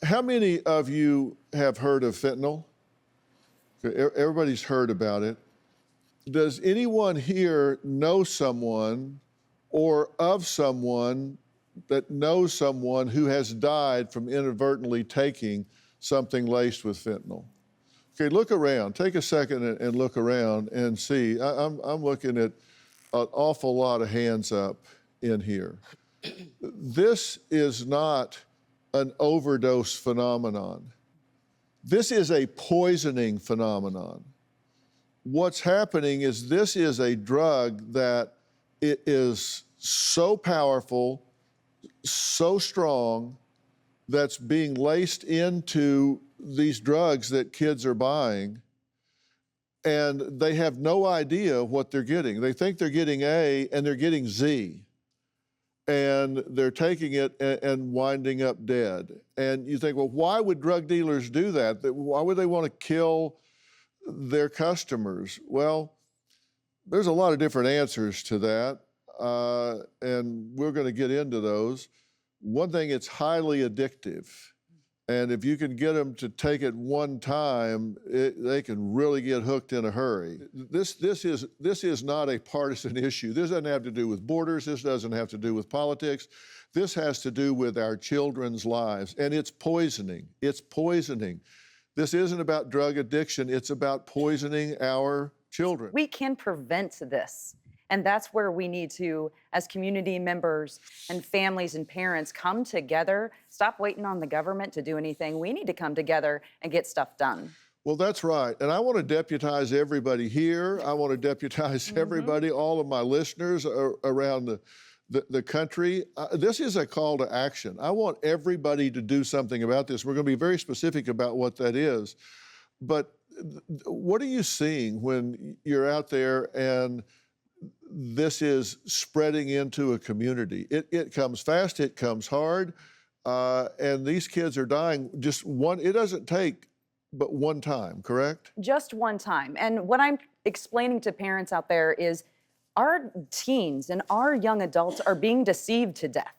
How many of you have heard of fentanyl? Everybody's heard about it. Does anyone here know someone or of someone that knows someone who has died from inadvertently taking something laced with fentanyl? Okay, look around. Take a second and look around and see. I'm looking at an awful lot of hands up in here. This is not an overdose phenomenon. This is a poisoning phenomenon. What's happening is this is a drug that it is so powerful, so strong, that's being laced into these drugs that kids are buying, and they have no idea what they're getting. They think they're getting A and they're getting Z, and they're taking it and winding up dead. And you think, well, why would drug dealers do that? Why would they want to kill their customers? Well, there's a lot of different answers to that, and we're going to get into those. One thing, it's highly addictive. And if you can get them to take it one time, they can really get hooked in a hurry. This is not a partisan issue. This doesn't have to do with borders. This doesn't have to do with politics. This has to do with our children's lives. And it's poisoning. It's poisoning. This isn't about drug addiction. It's about poisoning our children. We can prevent this. And that's where we need to, as community members and families and parents, come together. Stop waiting on the government to do anything. We need to come together and get stuff done. Well, that's right. And I want to deputize everybody here. I want to deputize everybody, all of my listeners around the country. This is a call to action. I want everybody to do something about this. We're going to be very specific about what that is. But what are you seeing when you're out there and this is spreading into a community? It comes fast, it comes hard, and these kids are dying just one. It doesn't take but one time, correct? Just one time. And what I'm explaining to parents out there is our teens and our young adults are being deceived to death.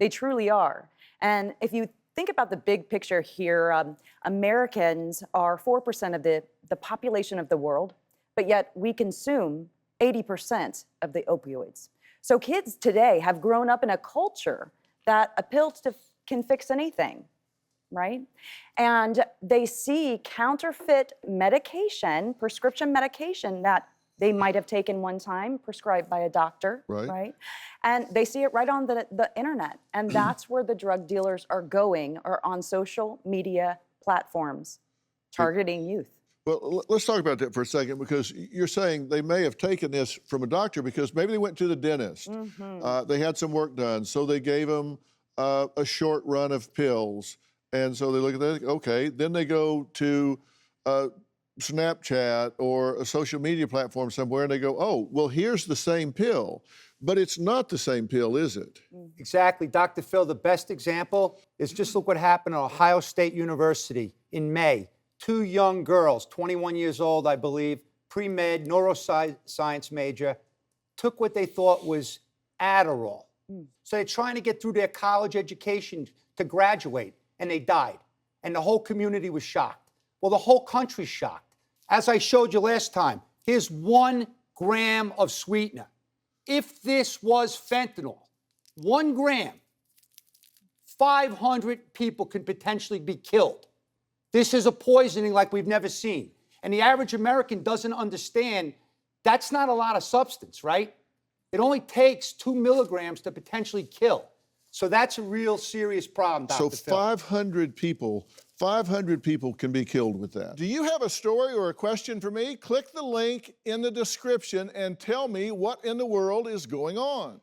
They truly are. And if you think about the big picture here, Americans are 4% of the population of the world, but yet we consume 80% of the opioids. So kids today have grown up in a culture that a pill can fix anything, right? And they see counterfeit medication, prescription medication that they might have taken one time, prescribed by a doctor, right? And they see it right on the internet. And that's where the drug dealers are going, or on social media platforms, targeting youth. Well, let's talk about that for a second, because you're saying they may have taken this from a doctor because maybe they went to the dentist. They had some work done, so they gave them a short run of pills. And so they look at that, okay, then they go to Snapchat or a social media platform somewhere and they go, oh, well, here's the same pill. But it's not the same pill, is it? Exactly. Dr. Phil, the best example is just look what happened at Ohio State University in May. 2 young girls, 21 years old, I believe, pre-med, neuroscience major, took what they thought was Adderall. So they're trying to get through their college education to graduate, and they died. And the whole community was shocked. Well, the whole country's shocked. As I showed you last time, here's 1 gram of sweetener. If this was fentanyl, 1 gram, 500 people could potentially be killed. This is a poisoning like we've never seen. And the average American doesn't understand that's not a lot of substance, right? It only takes 2 milligrams to potentially kill. So that's a real serious problem, Dr. Phil. So 500 people can be killed with that. Do you have a story or a question for me? Click the link in the description and tell me what in the world is going on.